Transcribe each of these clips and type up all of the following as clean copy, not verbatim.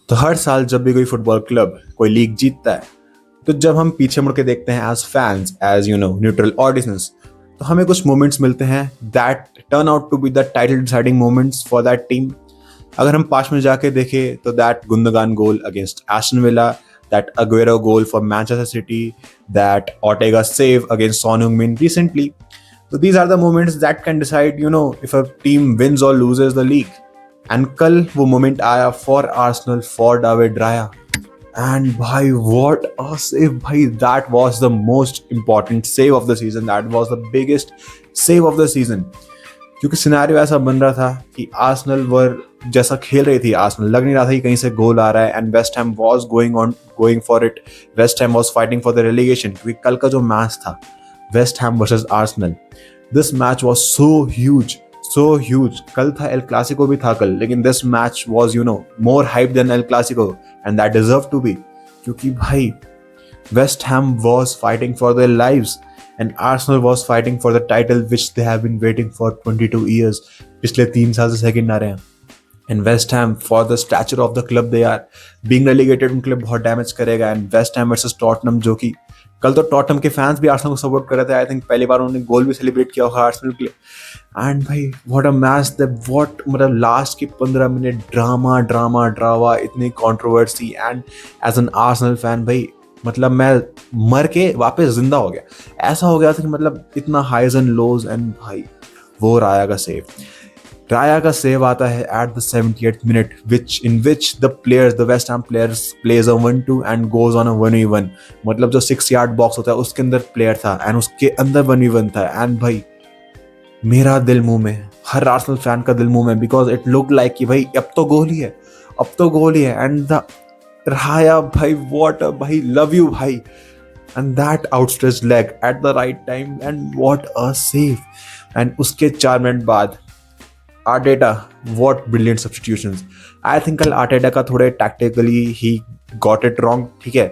तो हर साल जब भी कोई फुटबॉल क्लब कोई लीग जीतता है, तो जब हम पीछे मुड़ के देखते हैं as fans, as neutral audience, तो हमें कुछ मोमेंट्स मिलते हैं that turn out to be the title deciding moments for that team. अगर हम पास में जाके देखें तो that Gundogan goal against Aston Villa, that Aguero goal for Manchester City, that Ortega save against Son Heung min recently. So these are the moments that can decide, if a team wins or loses the league. And कल वो moment आया for Arsenal, for David Raya. And भाई what a save, भाई that was the most important save of the season, that was the biggest save of the season. क्योंकि scenario ऐसा बन रहा था कि आर्सेनल वर जैसा खेल रही थी, आर्सेनल लग नहीं रहा था कि कहीं से गोल आ रहा है, and West Ham was going for it. West Ham was fighting for the relegation. क्योंकि कल का जो मैच था West Ham versus Arsenal, this match was so huge. कल था एल क्लासिको भी था कल, लेकिन this match was more hype than El Clasico, and that deserve to be. क्योंकि भाई West Ham was fighting for their lives and Arsenal was fighting for the title which they have been waiting for 22 years. पिछले 3 साल से second आ रहे हैं. And West Ham, for the stature of the club they are, being relegated उनके लिए बहुत damage करेगा. And West Ham versus Tottenham, जो कि कल तो टॉटनहम के फैंस भी आर्सेनल को सपोर्ट कर रहे थे. आई थिंक पहली बार उन्होंने गोल भी सेलिब्रेट किया होगा आर्सेनल के लिए. एंड भाई व्हाट अ मैच, व्हाट मतलब लास्ट के 15 मिनट ड्रामा, इतनी controversy. And as an Arsenal fan भाई, मतलब मैं मर के वापस जिंदा हो गया. ऐसा हो गया था कि मतलब इतना हाइज एंड लोज. एंड भाई वो राया का सेव आता है at the 78th minute, in which the West Ham players pledge a 1-2 and goes on a 1v1. मतलब जो 6 यार्ड बॉक्स होता है उसके अंदर प्लेयर था एंड उसके अंदर 1v1 था. एंड भाई मेरा दिल मुंह में, हर आर्सेनल फैन का दिल मुंह में, बिकॉज इट लुक लाइक कि भाई अब तो गोल ही है. And the Raya, bhai, bhai, love you, bhai. And that outstretched leg at the right time, and what a save. And उसके 4 मिनट बाद Arteta, what brilliant substitutions. I think कल Arteta का थोड़े tactically he got it wrong. ठीक है,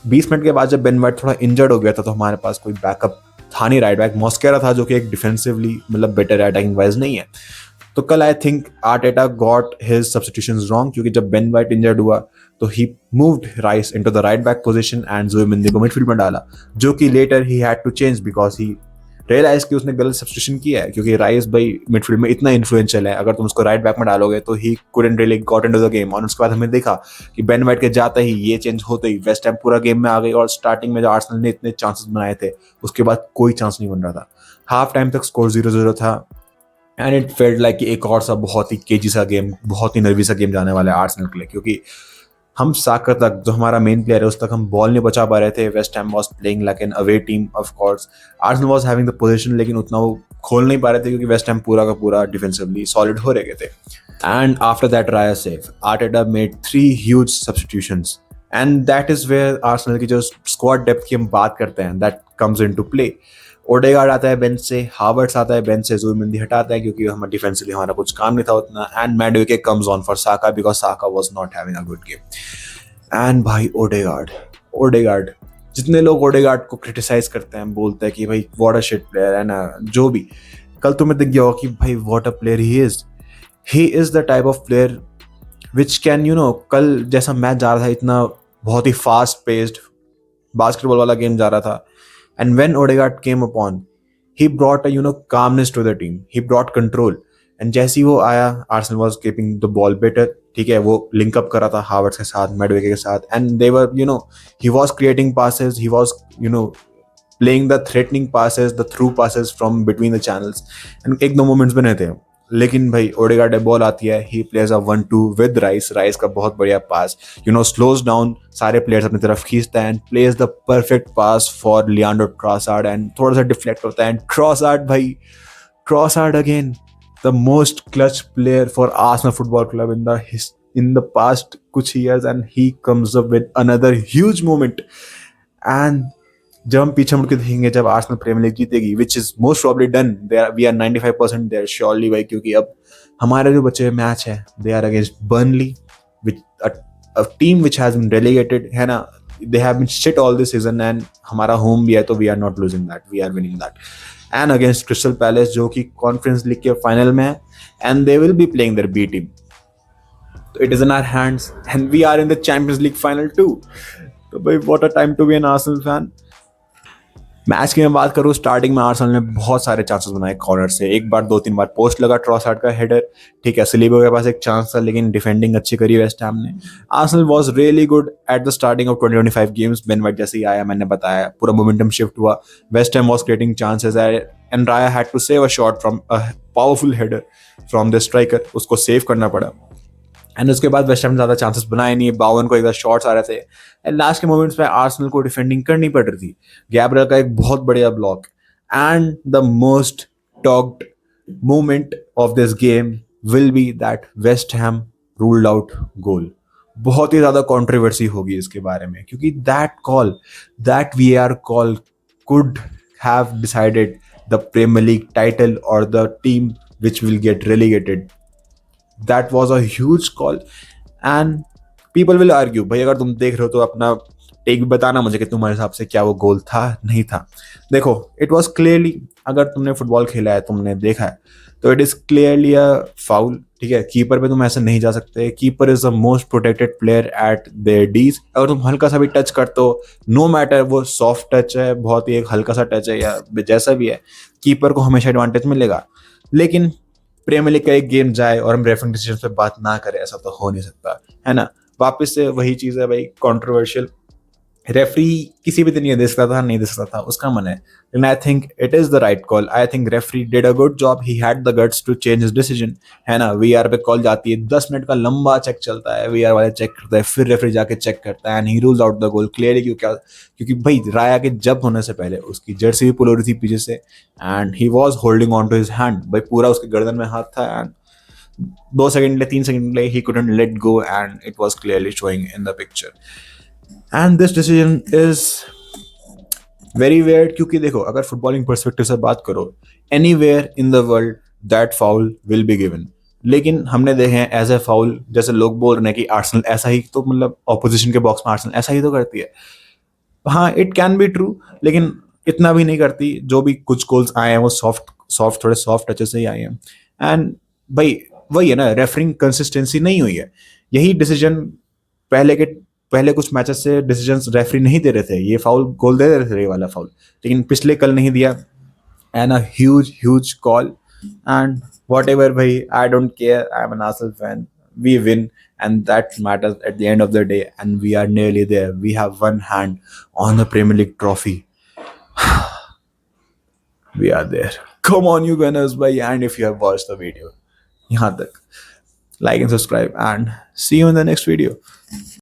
20 minute के बाद जब बेन वाइट थोड़ा इंजर्ड हो गया था, तो हमारे पास कोई बैकअप था नहीं. राइट बैक मॉस्केरा था, जो कि एक डिफेंसिवली मतलब बेटर अटैकिंग वाइज नहीं है. तो कल I think Arteta got his substitutions wrong, क्योंकि जब बेन वाइट इंजर्ड हुआ तो he moved Rice into the right back position and Zubimendi को मिडफील्ड में डाला, जो कि later he had to change because he realise कि उसने गलत सब्स्टिट्यूशन किया है. क्योंकि राइस भाई मिडफील्ड में इतना इन्फ्लुएंशियल है, अगर तुम उसको राइट बैक में डालोगे तो he couldn't really got into the game. और उसके बाद हमने देखा कि बेन वाइट के जाते ही, ये चेंज होते ही वेस्ट हैम पूरा गेम में आ गई. और स्टार्टिंग में जो आर्सेनल ने इतने चांसेस बनाए थे, उसके बाद कोई चांस नहीं बन रहा था. हाफ टाइम तक स्कोर 0-0 था. एंड इट फेल्ट लाइक कि एक और सा बहुत ही केजी सा गेम, बहुत ही नर्वी सा गेम जाने वाला है आर्सेनल के लिए. क्योंकि हम साका तक, जो हमारा मेन प्लेयर है, उस तक हम बॉल नहीं बचा पा रहे थे. Waste Ham was playing like an away team. Of course Arsenal was having the position, लेकिन उतना वो खोल नहीं पा रहे थे, क्योंकि वेस्ट हैम पूरा का पूरा डिफेंसिवली सॉलिड हो रहे थे. And after that Raya save, Arteta made 3 huge substitutions. And that is where Arsenal की जो स्क्वाड डेप्थ की हम बात करते हैं, that comes into play. Odegaard आता है बेंच से, हावर्ट्स आता है बेंच से, ज़ुबिमेंदी हटाता है क्योंकि हमारा डिफेंसिवली हमारा कुछ काम नहीं था उतना. And Madueke comes on for Saka because Saka was not having a good game. And भाई ओडेगार्ड जितने लोग ओडेगार्ड को क्रिटिसाइज करते हैं, बोलते हैं कि भाई व्हाट अ शिट प्लेयर है ना, जो भी, कल तुम्हें दिख गया होगा कि भाई what a player he is the type of player which can कल जैसा मैच जा रहा था, इतना बहुत ही फास्ट पेस्ड बास्केटबॉल वाला गेम जा रहा था. And when Odegaard came upon, he brought a calmness to the team. He brought control. And जैसे ही वो आया, Arsenal was keeping the ball better. ठीक है, वो लिंक अप कर रहा था हावर्ट्स के साथ, मैडवेके के साथ, and they were he was creating passes. He was playing the threatening passes, the through passes from between the channels. And एक दो मोमेंट्स बने थे. लेकिन भाई ओडेगार्ड बॉल आती है, he plays a 1-2 with Rice का बहुत बढ़िया पास, स्लोज डाउन, सारे प्लेयर्स अपनी तरफ खींचता है and plays the perfect pass for Leandro Trossard. And थोड़ा सा डिफ्लेक्ट होता है, and Trossard again the most clutch player for Arsenal football club in the past कुछ years, and he comes up with another huge moment. And जब हम पीछे मुड़ के देखेंगे, जब आर्सेनल प्रीमियर लीग जीतेगी, which is most probably done, we are 95% there surely भाई, क्योंकि अब हमारे जो बचे मैच है, they are against Burnley, a team which has been relegated है ना. They have been shit all this season, and हमारा होम भी है, तो we are not losing that, we are winning that. And against Crystal Palace, जो कि conference league के final में है, and they will be playing there be team. तो it is in our hands and we are in the Champions League final too. तो भाई what a time to be an Arsenal fan. Match की मैं बात करूँ, starting में Arsenal ने बहुत सारे चांसेस बनाए कॉर्नर से, एक बार दो तीन बार पोस्ट लगा ट्रॉसार्ड का हेडर, ठीक है, सलीबा के पास एक चांस था लेकिन डिफेंडिंग अच्छी करी वेस्ट हैम ने. Arsenal was really good at the starting of 2025 games. Ben White जैसे ही आया, मैंने बताया, पूरा मोमेंटम शिफ्ट हुआ. West Ham was creating chances and Raya had to save a shot from a powerful header from the striker, उसको save करना पड़ा. एंड उसके बाद वेस्ट हैम ने ज़्यादा चांसेस बनाए नहीं, 52 को एक बार शॉट्स आ रहे थे एंड लास्ट के मोमेंट्स में आर्सेनल को डिफेंडिंग करनी पड़ रही थी. गैब्रियल का एक बहुत बढ़िया block and the most talked moment of this game will be that West Ham ruled out goal. बहुत ही ज़्यादा कंट्रोवर्सी होगी इसके बारे में, क्योंकि that call, that VAR call could have decided the Premier League title or the team which will get relegated. That was a huge call and people will argue, भाई अगर तुम देख रहे हो तो अपना टेक भी बताना मुझे कि तुम्हारे हिसाब से क्या वो गोल था नहीं था. देखो, इट वॉज क्लियरली, अगर तुमने फुटबॉल खेला है, तुमने देखा है, तो it is clearly a foul. ठीक है, कीपर पे तुम ऐसे नहीं जा सकते. Keeper is the most protected player at their these. अगर तुम हल्का सा भी टच करते हो, नो मैटर वो सॉफ्ट टच है, बहुत ही एक हल्का सा टच है या जैसा भी है, कीपर को हमेशा एडवांटेज मिलेगा. लेकिन प्रीमियर लीग का एक गेम जाए और हम रेफरिंग डिसीजन पे बात ना करें, ऐसा तो हो नहीं सकता है ना. वापस से वही चीज़ है भाई, कंट्रोवर्शियल. रेफरी किसी भी दिन ये दे सकता था, नहीं दे सकता था, उसका मन है. लेकिन I think it is the right call. I think referee did a good job. He had the guts to change his decision, है ना. वीआर पे कॉल जाती है, 10 मिनट का लंबा चेक चलता है, वीआर वाले चेक करता है, फिर रेफरी जाके चेक करता है and he rules out the goal clearly. क्योंकि भाई राया के जब होने से पहले उसकी जर्सी भी पुल हो रही थी पीछे से and he was holding on to his hand. भाई पूरा उसके गर्दन में हाथ था एंड 2 सेकंड ले 3 सेकंड ले ही couldn't let go and it was clearly showing in the picture. And this decision is very weird, क्योंकि देखो, अगर फुटबॉलिंग पर्सपेक्टिव से बात करो, anywhere in the world that foul will be given. लेकिन हमने देखे हैं एज ए फाउल, जैसे लोग बोल रहे हैं कि आर्सेनल ऐसा ही, तो मतलब ऑपोजिशन के बॉक्स में आर्सेनल ऐसा ही तो करती है. हाँ, इट कैन बी ट्रू, लेकिन इतना भी नहीं करती. जो भी कुछ गोल्स आए हैं वो सॉफ्ट सॉफ्ट, थोड़े सॉफ्ट टचेस से ही आए हैं. एंड भाई वही है ना, रेफरिंग कंसिस्टेंसी नहीं हुई है. यही डिसीजन पहले कुछ मैचेस से डिसीजंस रेफरी नहीं दे रहे थे, ये फाउल गोल दे रहे थे, ये वाला फाउल, लेकिन पिछले कल नहीं दिया. And a huge call and whatever भाई, I don't care. I am an Arsenal fan. We win and that matters at the end of the day and we are nearly there. We have one hand on the Premier League trophy. We are there. Come on you Gunners bhai, and if you have watched the video yahan tak, like and subscribe and see you in the next video.